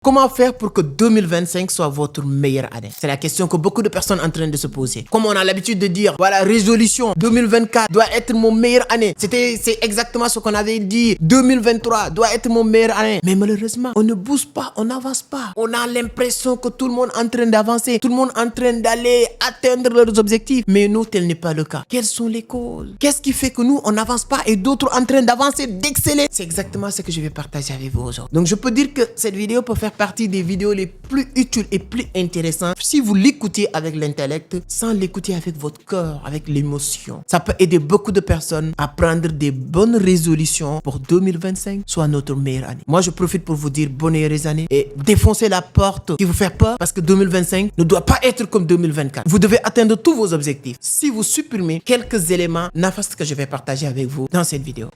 Comment faire pour que 2025 soit votre meilleure année? C'est la question que beaucoup de personnes sont en train de se poser. Comme on a l'habitude de dire, voilà, résolution 2024 doit être mon meilleure année. C'est exactement ce qu'on avait dit. 2023 doit être mon meilleure année. Mais malheureusement, on ne bouge pas, on n'avance pas. On a l'impression que tout le monde est en train d'avancer, tout le monde est en train d'aller atteindre leurs objectifs. Mais nous, tel n'est pas le cas. Quelles sont les causes? Qu'est-ce qui fait que nous, on n'avance pas et d'autres en train d'avancer, d'exceller? C'est exactement ce que je vais partager avec vous aujourd'hui. Donc, je peux dire que cette vidéo peut faire partie des vidéos les plus utiles et plus intéressantes si vous l'écoutez avec l'intellect, sans l'écouter avec votre cœur, avec l'émotion. Ça peut aider beaucoup de personnes à prendre des bonnes résolutions pour 2025, soit notre meilleure année. Moi, je profite pour vous dire bonne et heureuse année et défoncer la porte qui vous fait peur parce que 2025 ne doit pas être comme 2024. Vous devez atteindre tous vos objectifs. Si vous supprimez quelques éléments néfastes que je vais partager avec vous dans cette vidéo.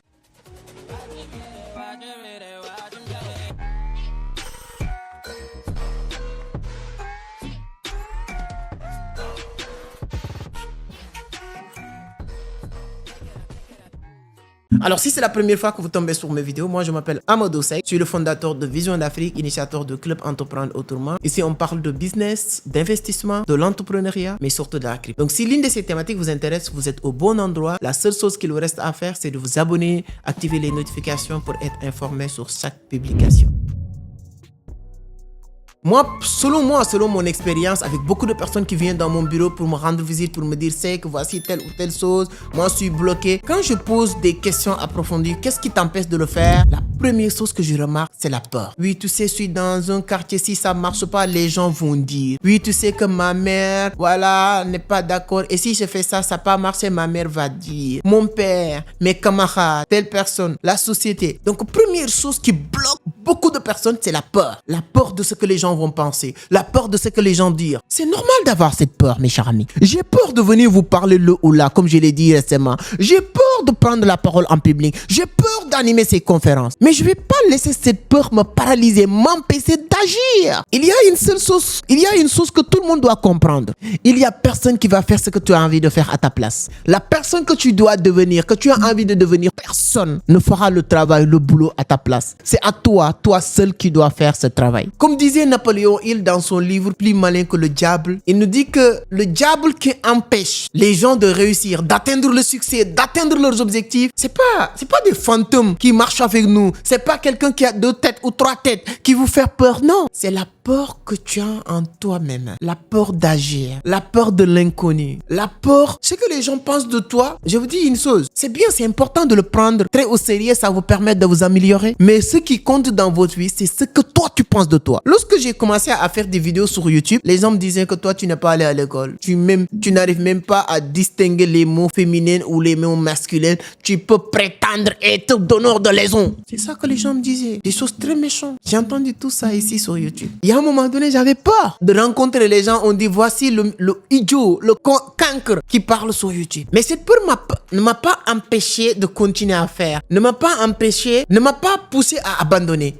Alors, si c'est la première fois que vous tombez sur mes vidéos, moi je m'appelle Amadou Seck, je suis le fondateur de Vision d'Afrique, initiateur de Club Entreprendre Autrement. Ici, on parle de business, d'investissement, de l'entrepreneuriat, mais surtout de la crypto. Donc, si l'une de ces thématiques vous intéresse, vous êtes au bon endroit. La seule chose qu'il vous reste à faire, c'est de vous abonner, activer les notifications pour être informé sur chaque publication. Selon mon expérience, avec beaucoup de personnes qui viennent dans mon bureau pour me rendre visite, pour me dire c'est que voici telle ou telle chose, moi je suis bloqué. Quand je pose des questions approfondies, qu'est-ce qui t'empêche de le faire? La première chose que je remarque, c'est la peur. Oui, tu sais, je suis dans un quartier, si ça marche pas, les gens vont dire. Oui, tu sais que ma mère, voilà, n'est pas d'accord. Et si je fais ça, ça n'a pas marché, ma mère va dire. Mon père, mes camarades, telle personne, la société. Donc, première chose qui bloque beaucoup de personnes, c'est la peur. La peur de ce que les gens vont penser. La peur de ce que les gens disent. C'est normal d'avoir cette peur, mes chers amis. J'ai peur de venir vous parler le ou là, comme je l'ai dit récemment. J'ai peur de prendre la parole en public. J'ai peur d'animer ces conférences. Mais je ne vais pas laisser cette peur me paralyser, m'empêcher d'agir. Il y a une seule chose. Il y a une chose que tout le monde doit comprendre. Il y a personne qui va faire ce que tu as envie de faire à ta place. La personne que tu dois devenir, que tu as envie de devenir, personne ne fera le travail, le boulot à ta place. C'est à toi seul qui dois faire ce travail. Comme disait Napoléon Hill dans son livre Plus malin que le diable, il nous dit que le diable qui empêche les gens de réussir, d'atteindre le succès, d'atteindre leurs objectifs, c'est pas des fantômes qui marchent avec nous. C'est pas quelqu'un qui a 2 têtes ou 3 têtes qui vous fait peur. Non, c'est la peur que tu as en toi-même. La peur d'agir, la peur de l'inconnu, la peur, ce que les gens pensent de toi. Je vous dis une chose, c'est bien, c'est important de le prendre très au sérieux, ça vous permet de vous améliorer. Mais ce qui compte dans votre vie, c'est ce que toi tu penses de toi. Lorsque j'ai commencé à faire des vidéos sur YouTube, les gens me disaient que toi tu n'es pas allé à l'école. Tu n'arrives même pas à distinguer les mots féminins ou les mots masculins. Tu peux prétendre être donneur de leçons. C'est ça que les gens me disaient. Des choses très méchantes. J'ai entendu tout ça ici sur YouTube. Il y a un moment donné, j'avais peur de rencontrer les gens. On dit voici le idiot, le cancre qui parle sur YouTube. Mais cette peur ne m'a pas empêché de continuer à faire. Ne m'a pas poussé à abandonner.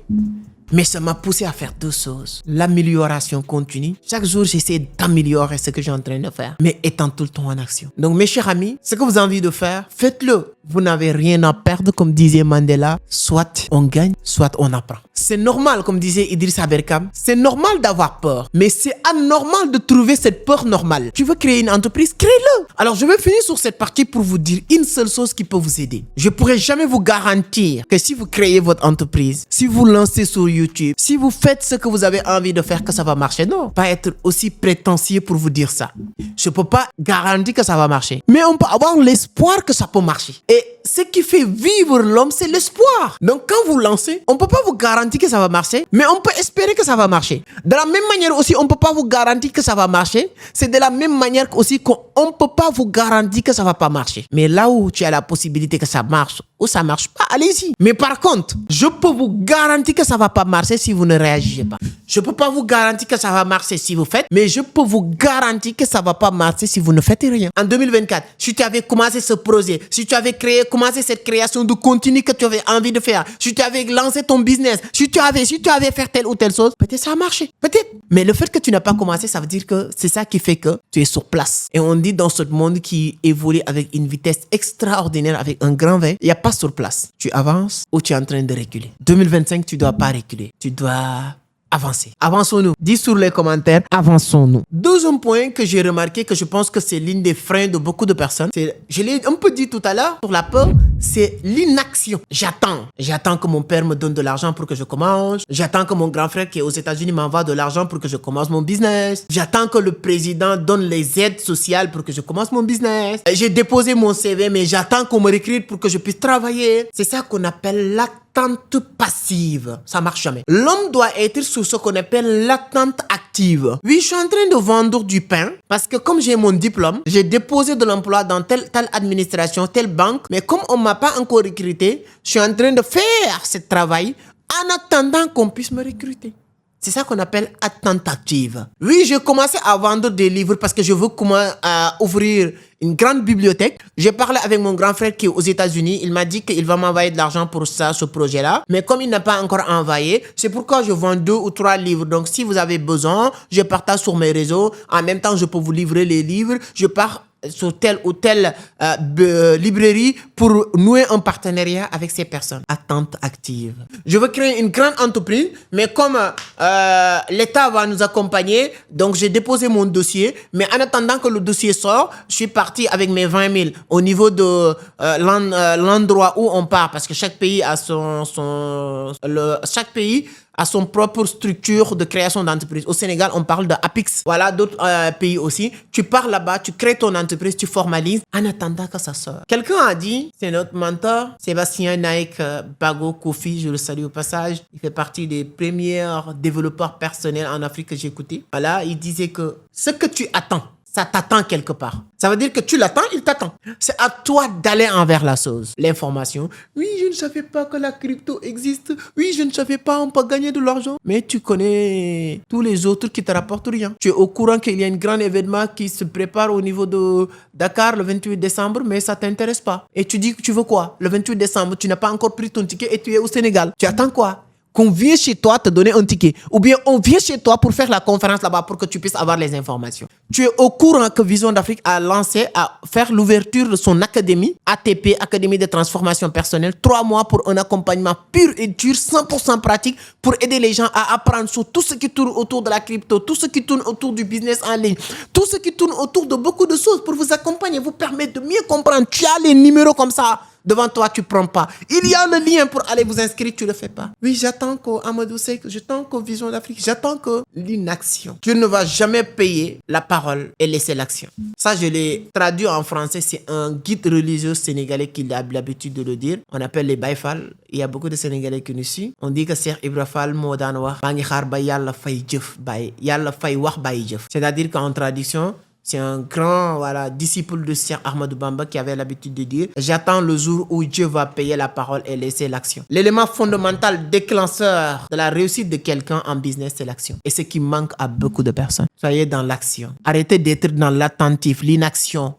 Mais ça m'a poussé à faire 2 choses. L'amélioration continue. Chaque jour, j'essaie d'améliorer ce que j'ai en train de faire, mais étant tout le temps en action. Donc, mes chers amis, ce que vous avez envie de faire, faites-le. Vous n'avez rien à perdre, comme disait Mandela. Soit on gagne, soit on apprend. C'est normal, comme disait Idriss Aberkam. C'est normal d'avoir peur, mais c'est anormal de trouver cette peur normale. Tu veux créer une entreprise, crée-le. Alors, je vais finir sur cette partie pour vous dire une seule chose qui peut vous aider. Je pourrai jamais vous garantir que si vous créez votre entreprise, si vous lancez sur YouTube, si vous faites ce que vous avez envie de faire, que ça va marcher. Non, pas être aussi prétentieux pour vous dire ça. Je peux pas garantir que ça va marcher, mais on peut avoir l'espoir que ça peut marcher. Et ce qui fait vivre l'homme, c'est l'espoir. Donc quand vous lancez, on peut pas vous garantir que ça va marcher, mais on peut espérer que ça va marcher. De la même manière aussi, on peut pas vous garantir que ça va marcher. C'est de la même manière aussi qu'on peut pas vous garantir que ça va pas marcher. Mais là où tu as la possibilité que ça marche ou ça marche pas, allez-y. Mais par contre, je peux vous garantir que ça va pas marcher si vous ne réagissez pas. Je peux pas vous garantir que ça va marcher si vous faites, mais je peux vous garantir que ça va pas marcher si vous ne faites rien. En 2024, si tu avais commencé ce projet, si tu avais commencé cette création de contenu que tu avais envie de faire, si tu avais lancé ton business, si tu avais fait telle ou telle chose, peut-être ça a marché. Peut-être. Mais le fait que tu n'as pas commencé, ça veut dire que c'est ça qui fait que tu es sur place. Et on dit dans ce monde qui évolue avec une vitesse extraordinaire, avec un grand V, il n'y a pas sur place. Tu avances ou tu es en train de reculer. 2025, tu ne dois pas reculer. Tu dois avancer. Avançons-nous. Dis sur les commentaires, avançons-nous. Deuxième point que j'ai remarqué, que je pense que c'est l'une des freins de beaucoup de personnes, je l'ai un peu dit tout à l'heure, sur la peur, c'est l'inaction. J'attends que mon père me donne de l'argent pour que je commence. J'attends que mon grand frère qui est aux États-Unis m'envoie de l'argent pour que je commence mon business. J'attends que le président donne les aides sociales pour que je commence mon business. J'ai déposé mon CV, mais j'attends qu'on me recrute pour que je puisse travailler. C'est ça qu'on appelle l'attente passive. Ça marche jamais. L'homme doit être sur ce qu'on appelle l'attente active. Oui, je suis en train de vendre du pain parce que comme j'ai mon diplôme, j'ai déposé de l'emploi dans telle administration, telle banque, mais comme on m'a pas encore recruté, je suis en train de faire ce travail en attendant qu'on puisse me recruter. C'est ça qu'on appelle attente active. Oui, j'ai commencé à vendre des livres parce que je veux ouvrir une grande bibliothèque. J'ai parlé avec mon grand frère qui est aux États-Unis. Il m'a dit qu'il va m'envoyer de l'argent pour ça, ce projet-là. Mais comme il n'a pas encore envoyé, c'est pourquoi je vends 2 ou 3 livres. Donc, si vous avez besoin, je partage sur mes réseaux. En même temps, je peux vous livrer les livres. Je pars sur telle ou telle librairie pour nouer un partenariat avec ces personnes. Attente active. Je veux créer une grande entreprise, mais comme l'État va nous accompagner, donc j'ai déposé mon dossier, mais en attendant que le dossier sort, je suis parti avec mes 20 000 au niveau de l'endroit où on part, parce que chaque pays a chaque pays a son propre structure de création d'entreprise. Au Sénégal, on parle de APIX. Voilà, d'autres pays aussi. Tu pars là-bas, tu crées ton entreprise, tu formalises en attendant que ça sorte. Quelqu'un a dit, c'est notre mentor, Sébastien Naik Bago Kofi, je le salue au passage. Il fait partie des premiers développeurs personnels en Afrique que j'ai écouté. Voilà, il disait que ce que tu attends, ça t'attend quelque part. Ça veut dire que tu l'attends, il t'attend. C'est à toi d'aller envers la chose. L'information. Oui, je ne savais pas que la crypto existe. Oui, je ne savais pas, on peut gagner de l'argent. Mais tu connais tous les autres qui te rapportent rien. Tu es au courant qu'il y a un grand événement qui se prépare au niveau de Dakar le 28 décembre, mais ça ne t'intéresse pas. Et tu dis que tu veux quoi? Le 28 décembre, tu n'as pas encore pris ton ticket et tu es au Sénégal. Tu attends quoi? Qu'on vienne chez toi te donner un ticket. Ou bien on vient chez toi pour faire la conférence là-bas pour que tu puisses avoir les informations. Tu es au courant que Vision d'Afrique a lancé, à faire l'ouverture de son académie, ATP, Académie de transformation personnelle, 3 mois pour un accompagnement pur et dur, 100% pratique, pour aider les gens à apprendre sur tout ce qui tourne autour de la crypto, tout ce qui tourne autour du business en ligne, tout ce qui tourne autour de beaucoup de choses pour vous accompagner, vous permettre de mieux comprendre. Tu as les numéros comme ça. Devant toi, tu ne prends pas. Il y a le lien pour aller vous inscrire, tu ne le fais pas. Oui, j'attends qu'au Amadou Seck, j'attends qu'au Vision d'Afrique, j'attends que l'inaction. Tu ne vas jamais payer la parole et laisser l'action. Ça, je l'ai traduit en français. C'est un guide religieux sénégalais qui a l'habitude de le dire. On appelle les Baïfal. Il y a beaucoup de Sénégalais qui nous suivent. On dit que Cheikh Ibra Fall moo daan wax maa ngi xaar ba yàlla fay jëf bàyyi yàlla fay wax bàyyi jëf. C'est-à-dire qu'en traduction, c'est un grand disciple de Cheikh Ahmadou Bamba qui avait l'habitude de dire « J'attends le jour où Dieu va payer la parole et laisser l'action ». L'élément fondamental déclencheur de la réussite de quelqu'un en business, c'est l'action. Et ce qui manque à beaucoup de personnes. Soyez dans l'action. Arrêtez d'être dans l'attentif, l'inaction.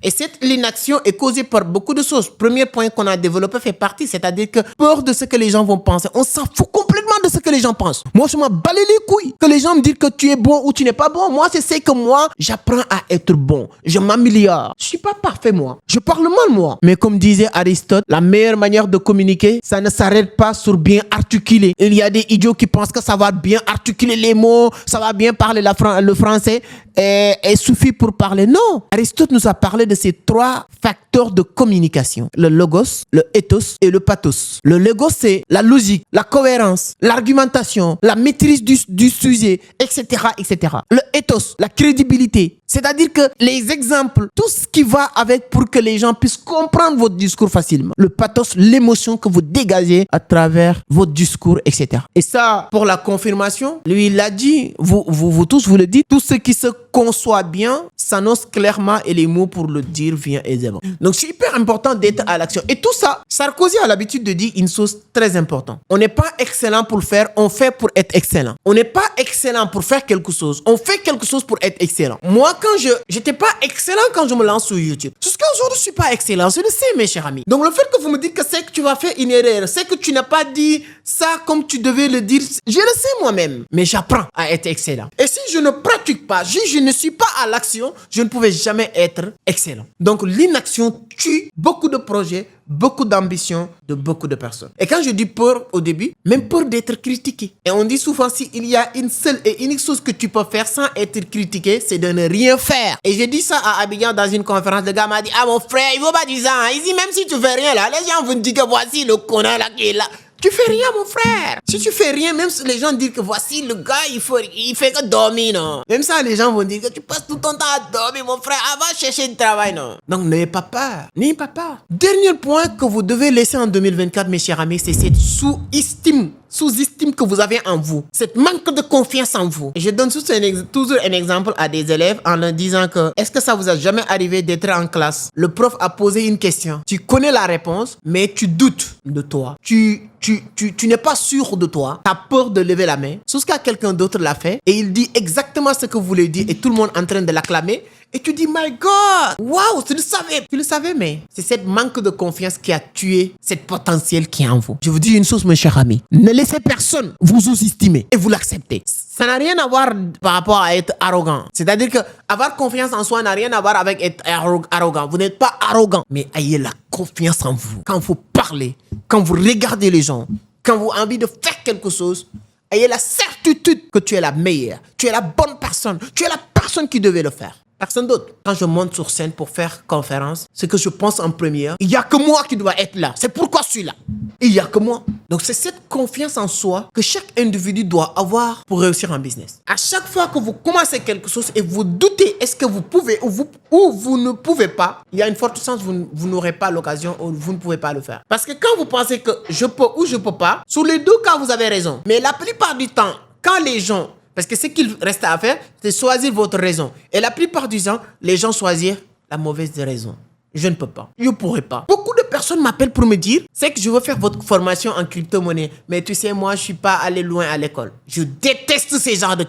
Et cette l'inaction est causée par beaucoup de choses. Premier point qu'on a développé fait partie, c'est-à-dire que peur de ce que les gens vont penser. On s'en fout complètement de ce que les gens pensent. Moi, je m'en bats les couilles. Que les gens me disent que tu es bon ou tu n'es pas bon. Moi, je sais que moi, j'apprends à être bon. Je m'améliore. Je suis pas parfait, moi. Je parle mal, moi. Mais comme disait Aristote, la meilleure manière de communiquer, ça ne s'arrête pas sur bien articuler. Il y a des idiots qui pensent que ça va bien articuler les mots, ça va bien parler le français et suffit pour parler. Non. Aristote nous a parlé de ces 3 facteurs de communication. Le logos, le ethos et le pathos. Le logos, c'est la logique, la cohérence, l'argumentation, la maîtrise du sujet, etc., etc. Le ethos, la crédibilité. C'est-à-dire que les exemples, tout ce qui va avec pour que les gens puissent comprendre votre discours facilement. Le pathos, l'émotion que vous dégagez à travers votre discours, etc. Et ça, pour la confirmation, lui, il l'a dit, vous tous, vous le dites, tout ce qui se conçoit bien s'annonce clairement et les mots pour le dire viennent aisément. Donc, c'est hyper important d'être à l'action. Et tout ça, Sarkozy a l'habitude de dire une chose très importante. On n'est pas excellent pour le faire, on fait pour être excellent. On n'est pas excellent pour faire quelque chose, on fait quelque chose pour être excellent. Moi, quand j'étais pas excellent quand je me lance sur YouTube. Jusqu'à aujourd'hui, je suis pas excellent. Je le sais, mes chers amis. Donc, le fait que vous me dites que c'est que tu vas faire une erreur, c'est que tu n'as pas dit ça comme tu devais le dire, je le sais moi-même. Mais j'apprends à être excellent. Et si je ne pratique pas, je ne suis pas à l'action, je ne pouvais jamais être excellent. Donc, l'inaction tue beaucoup de projets, beaucoup d'ambition de beaucoup de personnes. Et quand je dis peur au début, même peur d'être critiqué. Et on dit souvent, s'il y a une seule et unique chose que tu peux faire sans être critiqué, c'est de ne rien faire. Et j'ai dit ça à Abidjan dans une conférence. Le gars m'a dit, ah mon frère, il ne faut pas dire ça. Hein. Ici, même si tu fais rien là, les gens vont te dire que voici le connard là qui est là. Tu fais rien, mon frère. Si tu fais rien, même si les gens disent que voici le gars, il fait que dormir, non. Même ça, les gens vont dire que tu passes tout ton temps à dormir, mon frère. Va chercher du travail, non. Donc, n'ayez pas peur. N'ayez pas peur. Dernier point que vous devez laisser en 2024, mes chers amis, c'est cette sous-estime que vous avez en vous. Cette manque de confiance en vous. Et je donne toujours un exemple à des élèves en leur disant que est-ce que ça vous a jamais arrivé d'être en classe? Le prof a posé une question. Tu connais la réponse, mais tu doutes de toi. Tu n'es pas sûr de toi. Tu as peur de lever la main. Sauf que quelqu'un d'autre l'a fait et il dit exactement ce que vous voulez dire et tout le monde est en train de l'acclamer. Et tu dis, my God, waouh, tu le savais. Tu le savais, mais c'est cette manque de confiance qui a tué cette potentiel qui est en vous. Je vous dis une chose, mes chers amis. Ne laissez personne vous sous-estimer et vous l'acceptez. Ça n'a rien à voir par rapport à être arrogant. C'est-à-dire que avoir confiance en soi n'a rien à voir avec être arrogant. Vous n'êtes pas arrogant, mais ayez la confiance en vous. Quand vous parlez, quand vous regardez les gens, quand vous avez envie de faire quelque chose, ayez la certitude que tu es la meilleure. Tu es la bonne personne. Tu es la personne qui devait le faire. Personne d'autre. Quand je monte sur scène pour faire conférence, ce que je pense en première, il n'y a que moi qui dois être là. C'est pourquoi je suis là. Il n'y a que moi. Donc c'est cette confiance en soi que chaque individu doit avoir pour réussir en business. À chaque fois que vous commencez quelque chose et vous doutez est-ce que vous pouvez ou vous ne pouvez pas, il y a une forte chance que vous n'aurez pas l'occasion ou vous ne pouvez pas le faire. Parce que quand vous pensez que je peux ou je ne peux pas, sur les deux cas vous avez raison. Mais la plupart du temps, quand les gens... Parce que ce qu'il reste à faire, c'est choisir votre raison. Et la plupart du temps, les gens choisissent la mauvaise raison. Je ne peux pas. Je ne pourrais pas. Beaucoup de personnes m'appellent pour me dire, c'est que je veux faire votre formation en crypto-monnaie. Mais tu sais, moi, je ne suis pas allé loin à l'école. Je déteste ces genres de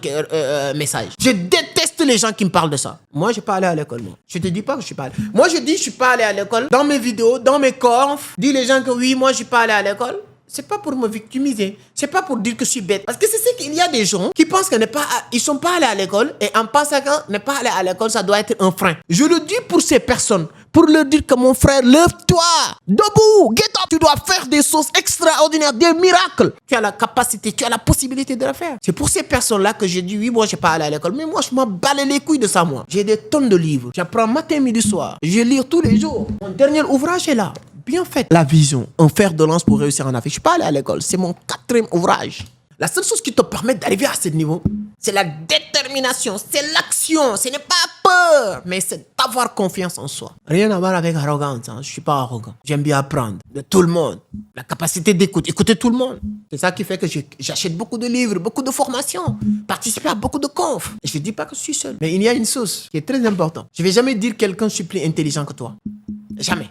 messages. Je déteste les gens qui me parlent de ça. Moi, je ne suis pas allé à l'école. Moi. Je ne te dis pas que je ne suis pas allé. Moi, je dis que je ne suis pas allé à l'école. Dans mes vidéos, dans mes confs, dis les gens que oui, moi, je ne suis pas allé à l'école. C'est pas pour me victimiser. C'est pas pour dire que je suis bête. Parce que c'est ce qu'il y a des gens qui pensent qu'ils ne sont pas allés à l'école et en pensant que ne pas aller à l'école, ça doit être un frein. Je le dis pour ces personnes, pour leur dire que mon frère, lève-toi, debout, get up. Tu dois faire des choses extraordinaires, des miracles. Tu as la capacité, tu as la possibilité de le faire. C'est pour ces personnes-là que j'ai dit, oui, moi, je n'ai pas allé à l'école. Mais moi, je m'en balais les couilles de ça, moi. J'ai des tonnes de livres. J'apprends matin, midi, soir. Je lis tous les jours. Mon dernier ouvrage est là. Bien fait. La vision, un fer de lance pour réussir en Afrique. Je ne suis pas allé à l'école. C'est mon 4e ouvrage. La seule chose qui te permet d'arriver à ce niveau, c'est la détermination, c'est l'action. Ce n'est pas peur, mais c'est d'avoir confiance en soi. Rien à voir avec arrogance. Hein. Je ne suis pas arrogant. J'aime bien apprendre de tout le monde. La capacité d'écoute. Écouter tout le monde. C'est ça qui fait que j'achète beaucoup de livres, beaucoup de formations, participer à beaucoup de confs. Et je ne dis pas que je suis seul. Mais il y a une chose qui est très importante. Je ne vais jamais dire quelqu'un je suis plus intelligent que toi. Jamais.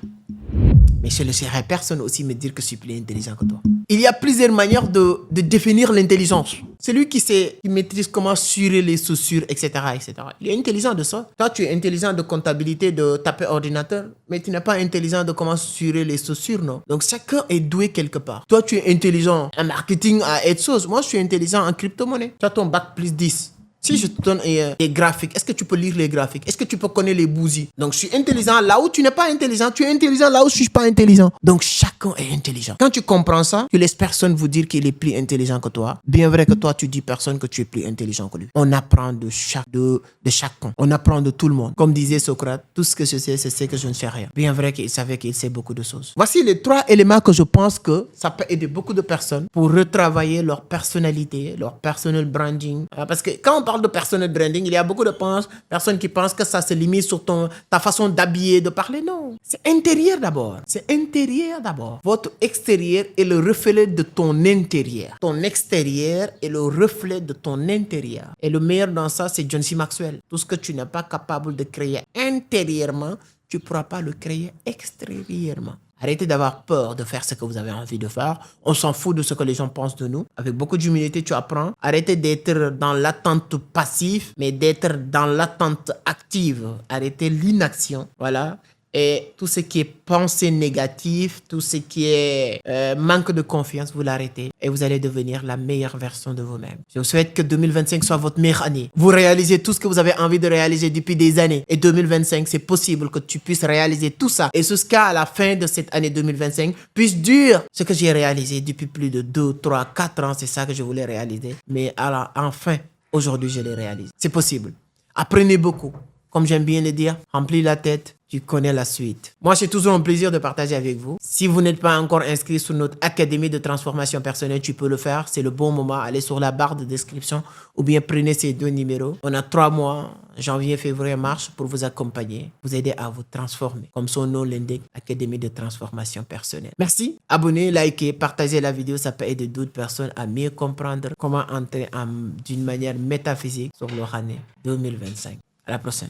Mais je ne laisserai personne aussi me dire que je suis plus intelligent que toi. Il y a plusieurs manières de définir l'intelligence. Celui qui maîtrise comment surer les chaussures, etc., etc. Il est intelligent de ça. Toi, tu es intelligent de comptabilité, de taper ordinateur, mais tu n'es pas intelligent de comment surer les chaussures, non? Donc, chacun est doué quelque part. Toi, tu es intelligent en marketing, à être chose. Moi, je suis intelligent en crypto-monnaie. Tu as ton bac plus 10. Si je te donne des graphiques, est-ce que tu peux lire les graphiques? Est-ce que tu peux connaître les bougies? Donc, je suis intelligent là où tu n'es pas intelligent. Tu es intelligent là où je ne suis pas intelligent. Donc, chacun est intelligent. Quand tu comprends ça, tu laisses personne vous dire qu'il est plus intelligent que toi. Bien vrai que toi, tu dis personne que tu es plus intelligent que lui. On apprend de chacun. On apprend de tout le monde. Comme disait Socrate, tout ce que je sais, c'est que je ne sais rien. Bien vrai qu'il savait qu'il sait beaucoup de choses. Voici les 3 éléments que je pense que ça peut aider beaucoup de personnes pour retravailler leur personnalité, leur personal branding. Parce que quand on parle de personal branding, il y a beaucoup de personnes qui pensent que ça se limite sur ta façon d'habiller, de parler. Non, c'est intérieur d'abord. C'est intérieur d'abord. Votre extérieur est le reflet de ton intérieur. Ton extérieur est le reflet de ton intérieur. Et le meilleur dans ça, c'est John C. Maxwell. Tout ce que tu n'es pas capable de créer intérieurement, tu ne pourras pas le créer extérieurement. Arrêtez d'avoir peur de faire ce que vous avez envie de faire. On s'en fout de ce que les gens pensent de nous. Avec beaucoup d'humilité, tu apprends. Arrêtez d'être dans l'attente passive, mais d'être dans l'attente active. Arrêtez l'inaction. Voilà. Et tout ce qui est pensée négative, tout ce qui est manque de confiance, vous l'arrêtez et vous allez devenir la meilleure version de vous-même. Je vous souhaite que 2025 soit votre meilleure année. Vous réalisez tout ce que vous avez envie de réaliser depuis des années. Et 2025, c'est possible que tu puisses réaliser tout ça. Et jusqu'à la fin de cette année 2025, puisse dire ce que j'ai réalisé depuis plus de 2, 3, 4 ans. C'est ça que je voulais réaliser. Mais alors, enfin, aujourd'hui, je l'ai réalisé. C'est possible. Apprenez beaucoup. Comme j'aime bien le dire, remplis la tête, tu connais la suite. Moi, c'est toujours un plaisir de partager avec vous. Si vous n'êtes pas encore inscrit sur notre Académie de transformation personnelle, tu peux le faire. C'est le bon moment. Allez sur la barre de description ou bien prenez ces 2 numéros. On a 3 mois, janvier, février, mars, pour vous accompagner, vous aider à vous transformer. Comme son nom l'indique, Académie de transformation personnelle. Merci. Abonnez, likez, partagez la vidéo. Ça peut aider d'autres personnes à mieux comprendre comment entrer d'une manière métaphysique sur leur année 2025. À la prochaine.